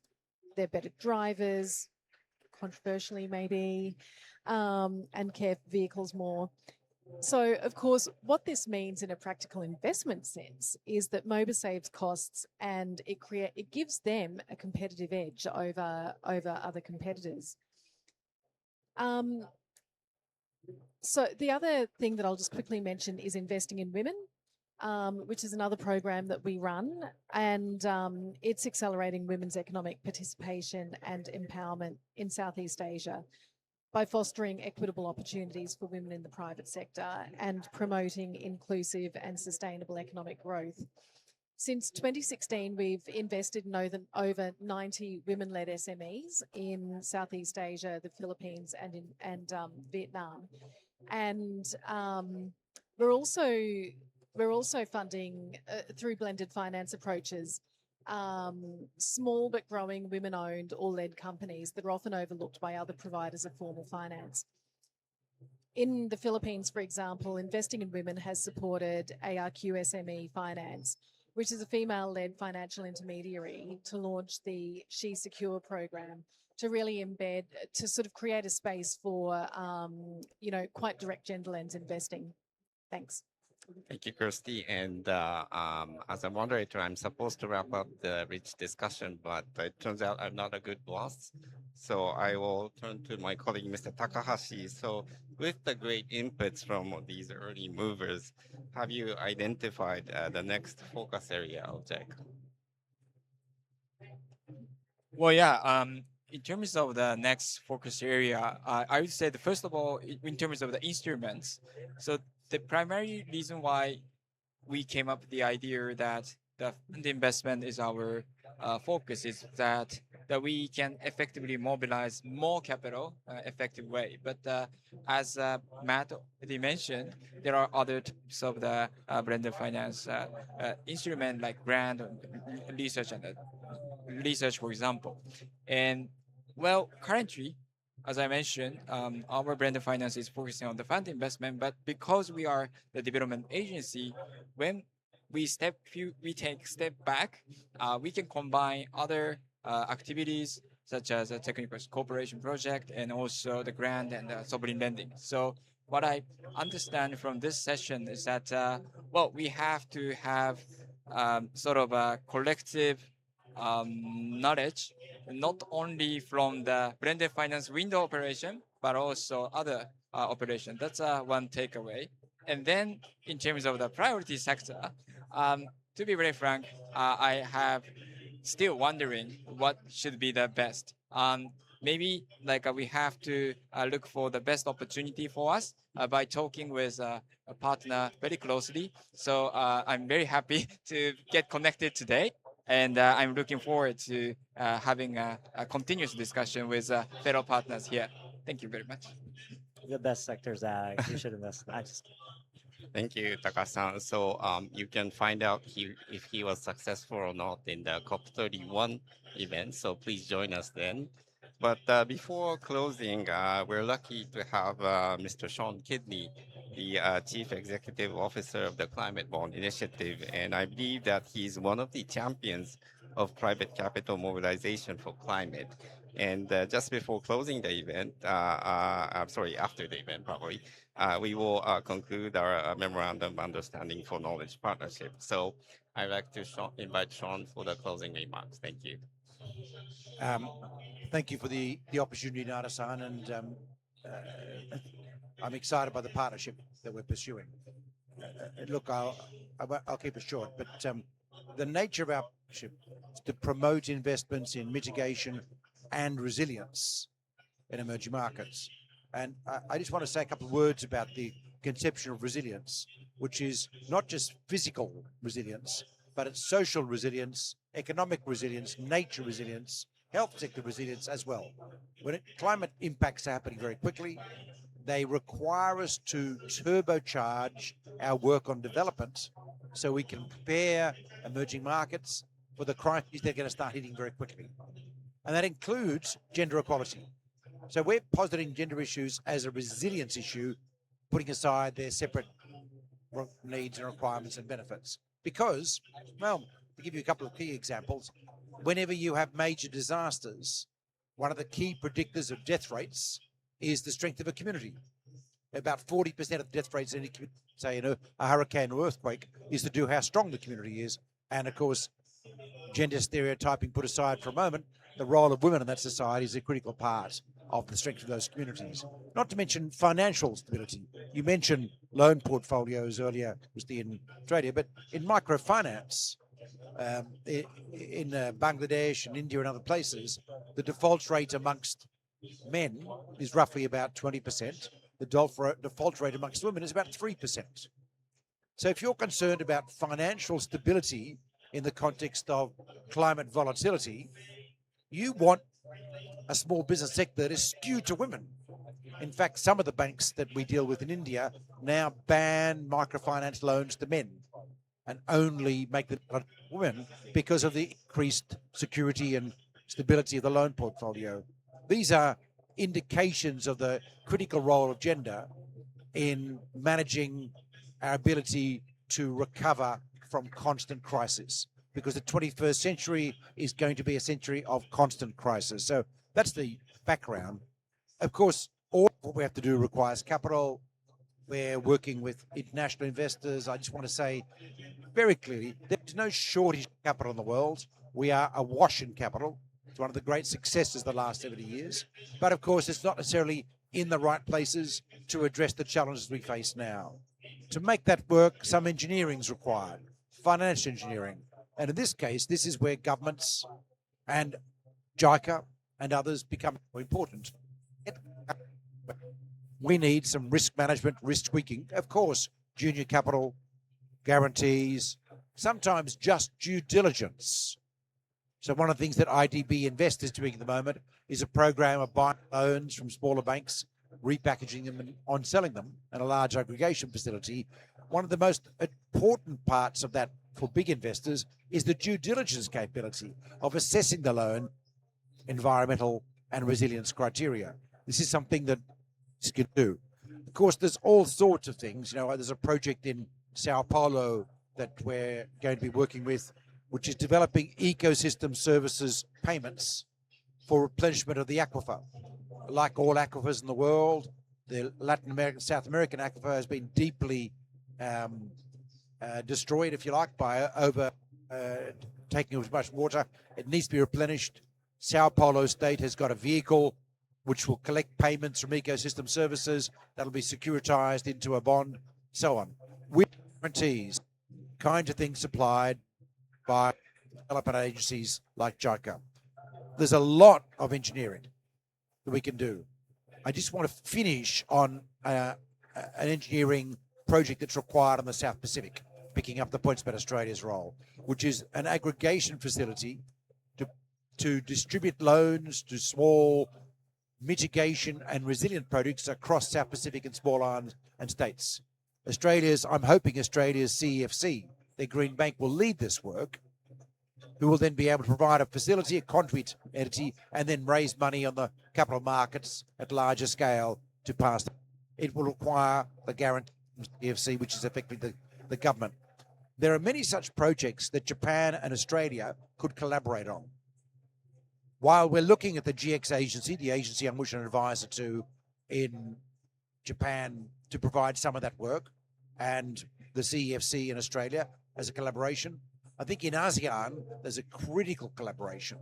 they're better drivers, controversially maybe, and care for vehicles more. So, of course, what this means in a practical investment sense is that MOBA saves costs and it gives them a competitive edge over other competitors. So the other thing that I'll just quickly mention is investing in women, which is another program that we run, and it's accelerating women's economic participation and empowerment in Southeast Asia. by fostering equitable opportunities for women in the private sector and promoting inclusive and sustainable economic growth. Since 2016, we've invested in over 90 women-led SMEs in Southeast Asia, the Philippines, and Vietnam, and we're also funding through blended finance approaches small but growing women-owned or led companies that are often overlooked by other providers of formal finance. In the Philippines, for example, Investing in Women has supported ARQ SME Finance, which is a female-led financial intermediary, to launch the She Secure program to really to sort of create a space for, quite direct gender lens investing. Thanks. Thank you, Kirsty. And as a moderator, I'm supposed to wrap up the rich discussion, but it turns out I'm not a good boss. So I will turn to my colleague, Mr. Takahashi. So with the great inputs from these early movers, have you identified the next focus area of JEC? Well, yeah. In terms of the next focus area, I would say first of all, in terms of the instruments. So the primary reason why we came up with the idea that the investment is our focus is that we can effectively mobilize more capital effective way. But as Matt already mentioned, there are other types of the blended finance instrument like grant, research, and research, for example. And well, currently, as I mentioned, our blended finance is focusing on the fund investment, but because we are the development agency, when we take step back, we can combine other activities such as a technical cooperation project and also the grant and sovereign lending. So what I understand from this session is that we have to have sort of a collective knowledge, not only from the blended finance window operation, but also other operation. That's one takeaway. And then in terms of the priority sector, to be very frank, I have still wondering what should be the best. Maybe like we have to look for the best opportunity for us by talking with a partner very closely. So I'm very happy to get connected today. And I'm looking forward to having a continuous discussion with fellow partners here. Thank you very much. The best sectors, you should invest. I just Thank you, Taka-san. So you can find out if he was successful or not in the COP31 event. So please join us then. But before closing, we're lucky to have Mr. Sean Kidney, the Chief Executive Officer of the Climate Bond Initiative. And I believe that he's one of the champions of private capital mobilization for climate. And just before closing the event, I'm sorry, after the event probably, we will conclude our memorandum of understanding for knowledge partnership. So I'd like to invite Sean for the closing remarks. Thank you. Thank you for the opportunity, Nada-san, and I'm excited by the partnership that we're pursuing. Look, I'll keep it short, but the nature of our partnership is to promote investments in mitigation and resilience in emerging markets. And I just want to say a couple of words about the conception of resilience, which is not just physical resilience, but it's social resilience, economic resilience, nature resilience, health sector resilience as well. When climate impacts are happening very quickly, they require us to turbocharge our work on development so we can prepare emerging markets for the crises they're going to start hitting very quickly. And that includes gender equality. So we're positing gender issues as a resilience issue, putting aside their separate needs and requirements and benefits. Because, well, to give you a couple of key examples, whenever you have major disasters, one of the key predictors of death rates is the strength of a community. About 40% of death rates in, say, in a hurricane or earthquake is to do how strong the community is. And of course, gender stereotyping put aside for a moment, the role of women in that society is a critical part of the strength of those communities. Not to mention financial stability. You mentioned loan portfolios earlier, Christy, in Australia, but in microfinance, in Bangladesh and India and other places, the default rate amongst men is roughly about 20%. The default rate amongst women is about 3%. So if you're concerned about financial stability in the context of climate volatility, you want a small business sector that is skewed to women. In fact, some of the banks that we deal with in India now ban microfinance loans to men and only make them to women because of the increased security and stability of the loan portfolio. These are indications of the critical role of gender in managing our ability to recover from constant crisis, because the 21st century is going to be a century of constant crisis. So that's the background. Of course, all what we have to do requires capital. We're working with international investors. I just want to say very clearly, there's no shortage of capital in the world. We are awash in capital. It's one of the great successes of the last 70 years. But of course, it's not necessarily in the right places to address the challenges we face now. To make that work, some engineering is required, financial engineering. And in this case, this is where governments and JICA and others become more important. We need some risk management, risk tweaking. Of course, junior capital, guarantees, sometimes just due diligence. So one of the things that IDB Invest is doing at the moment is a program of buying loans from smaller banks, repackaging them and on selling them in a large aggregation facility. One of the most important parts of that for big investors is the due diligence capability of assessing the loan, environmental and resilience criteria. This is something that this can do. Of course, there's all sorts of things. You know, there's a project in Sao Paulo that we're going to be working with, which is developing ecosystem services payments for replenishment of the aquifer. Like all aquifers in the world, the Latin American, South American aquifer has been deeply destroyed, if you like, by taking too much water. It needs to be replenished. Sao Paulo state has got a vehicle which will collect payments from ecosystem services that'll be securitized into a bond, so on. With guarantees, kinds of things supplied by development agencies like JICA. There's a lot of engineering that we can do. I just want to finish on an engineering project that's required in the South Pacific, picking up the points about Australia's role, which is an aggregation facility to distribute loans to small mitigation and resilient projects across South Pacific and small islands and states. I'm hoping Australia's CEFC, their Green Bank, will lead this work, who will then be able to provide a facility, a conduit entity, and then raise money on the capital markets at larger scale to pass. It will require the guarantee from CEFC, which is effectively the government. There are many such projects that Japan and Australia could collaborate on. While we're looking at the GX agency, the agency I'm wishing an advisor to in Japan to provide some of that work, and the CEFC in Australia as a collaboration, I think in ASEAN, there's a critical collaboration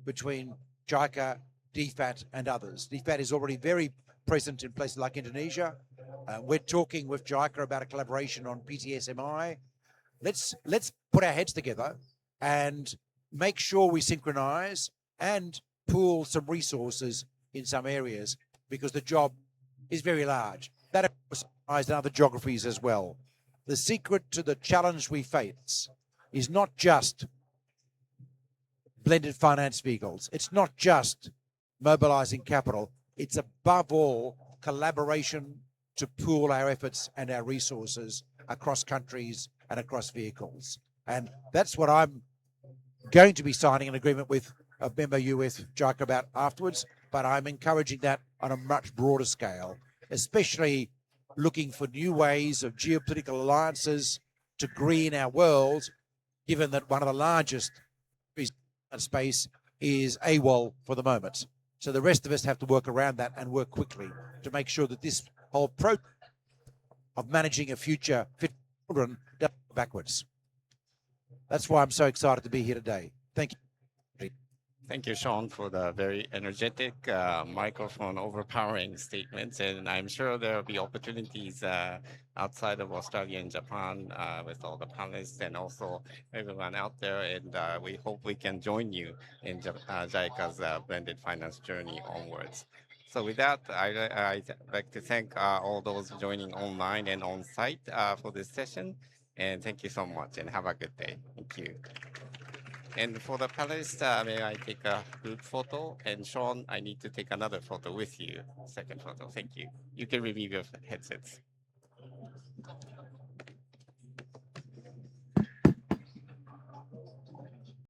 between JICA, DFAT, and others. DFAT is already very present in places like Indonesia. We're talking with JICA about a collaboration on PTSMI. Let's put our heads together and make sure we synchronize and pool some resources in some areas, because the job is very large. That applies in other geographies as well. The secret to the challenge we face is not just blended finance vehicles. It's not just mobilizing capital. It's above all collaboration to pool our efforts and our resources across countries and across vehicles. And that's what I'm going to be signing an agreement with, a MOU with JICA about afterwards, but I'm encouraging that on a much broader scale, especially looking for new ways of geopolitical alliances to green our world, given that one of the largest space is AWOL for the moment. So the rest of us have to work around that and work quickly to make sure that this whole process of managing a future fit for children doesn't go backwards. That's why I'm so excited to be here today. Thank you. Thank you, Sean, for the very energetic, microphone overpowering statements. And I'm sure there will be opportunities outside of Australia and Japan with all the panelists and also everyone out there. And we hope we can join you in JICA's blended finance journey onwards. So with that, I'd like to thank all those joining online and on site for this session. And thank you so much and have a good day. Thank you. And for the panelists, may I take a group photo? And Sean, I need to take another photo with you. Second photo. Thank you. You can remove your headsets.